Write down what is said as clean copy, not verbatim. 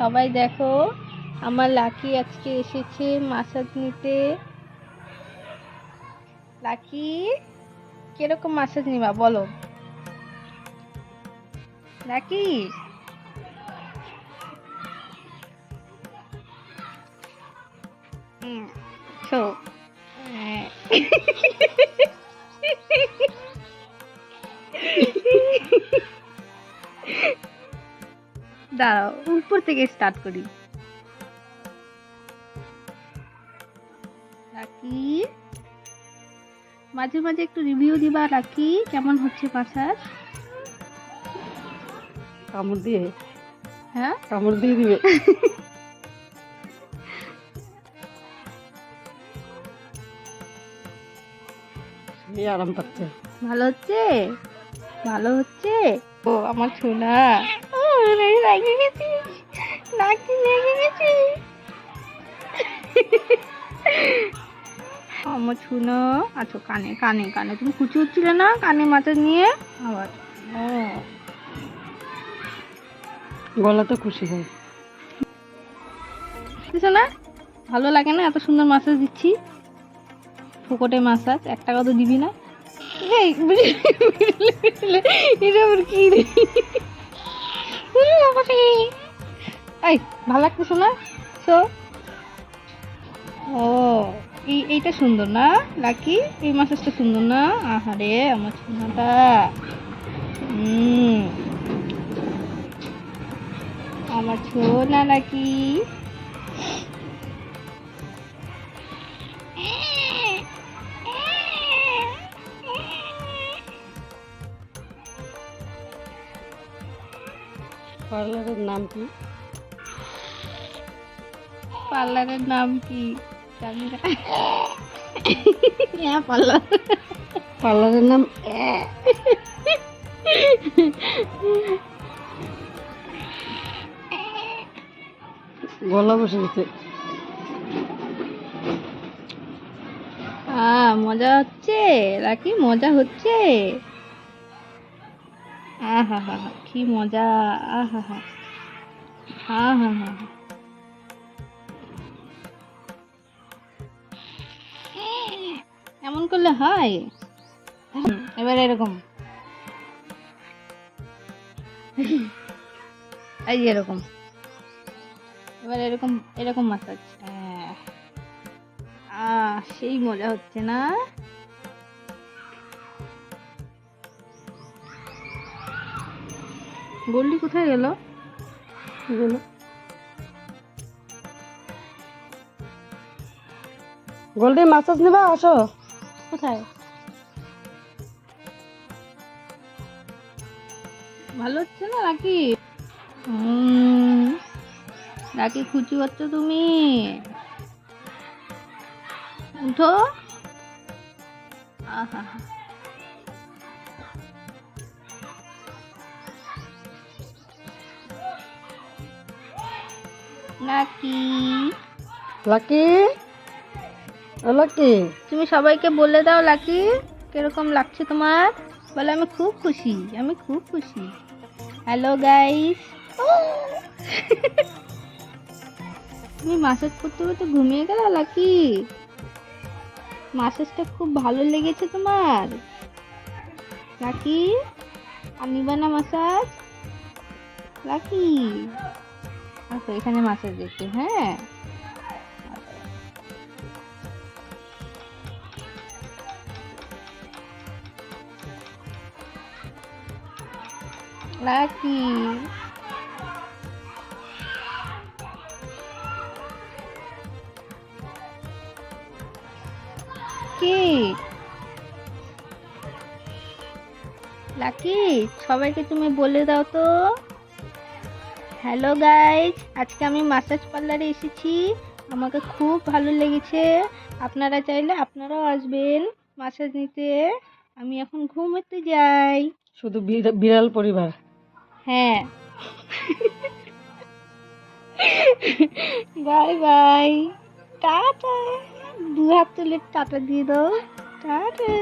সবাই দেখো, আমার লাকি আজকে এসেছে মাসাজ নিতে। লাকি, কিরকম মাসাজ নিবা বলো? লাকি, শো দাঁড়াও, উপর থেকে স্টার্ট করি। লাকি, মাঝে মাঝে একটু রিভিউ দিবা লাকি, কেমন হচ্ছে মাসাজ? কামড় দিয়ে? হ্যাঁ, কামড় দিয়ে দিবে। আরাম পাচ্ছে। ভালো হচ্ছে? ভালো হচ্ছে? ও আমার সোনা, লেগে গেছি, নাকি লেগে গেছি। আমার সোনা, আচ্ছা কানে কানে কানে তুমি কুচি হচ্ছিলে না, কানে মাথা নিয়ে আবার। ও গলাতে খুশি হয় না, ভালো লাগে না এত সুন্দর মাসাজ দিচ্ছি? ফুকটে মাসাজ, 1 টাকা তো দিবি না? এই ভালো লাগতেছে না? সো ও এইটা সুন্দর না লাকি? এই মাসাজটা সুন্দর না? আহারে আমার সোনাটা, আমার সোনা লাকি। পার্লারের নাম কি? পার্লারের নাম কি জানি না। পার্লার, পার্লারের নাম গলা বসে গেছে। মজা হচ্ছে লাকি, মজা হচ্ছে। আহা হা হা, কি মজা। আহা হা হা হা হা। এমন করলে হয়? এবার এরকম, এই যে এরকম, এবার এরকম এরকম মাসাজ। সেই মজা হচ্ছে না? গোল্ডি কোথায় গেল? গোল্ডি মাসাজ নেবা, আসো। কোথায়? ভালো হচ্ছে না নাকি? নাকি খুচি হচ্ছ তুমি? উঠো। আহা, লাকি, লাকি, লাকি, তুমি সবাইকে বলে দাও লাকি কিরকম লাগছে তোমার। বলে আমি খুব খুশি, আমি খুব খুশি। Hello guys. তুমি মাসাজ করতে করতে ঘুমিয়ে গেল লাকি? মাসাজটা খুব ভালো লেগেছে তোমার লাকি? আর নিবা না মাসাজ লাকি? আচ্ছা এখানে মাসাজ দিচ্ছি। হ্যাঁ, লাকি, কি লাকি, সবাইকে তুমি বলে দাও তো। হ্যালো গাইজ, আজকে আমি মাসাজ পার্লারে এসেছি, আমাকে খুব ভালো লেগেছে। আপনারা চাইলে আপনারাও আসবেন মাসাজ নিতে। আমি এখন ঘুমোতে যাই। শুধু বিড়াল পরিবার। হ্যাঁ, বাই বাই, টাটা। 2 হাত তুলে টাটা দিয়ে দাও, টাটা।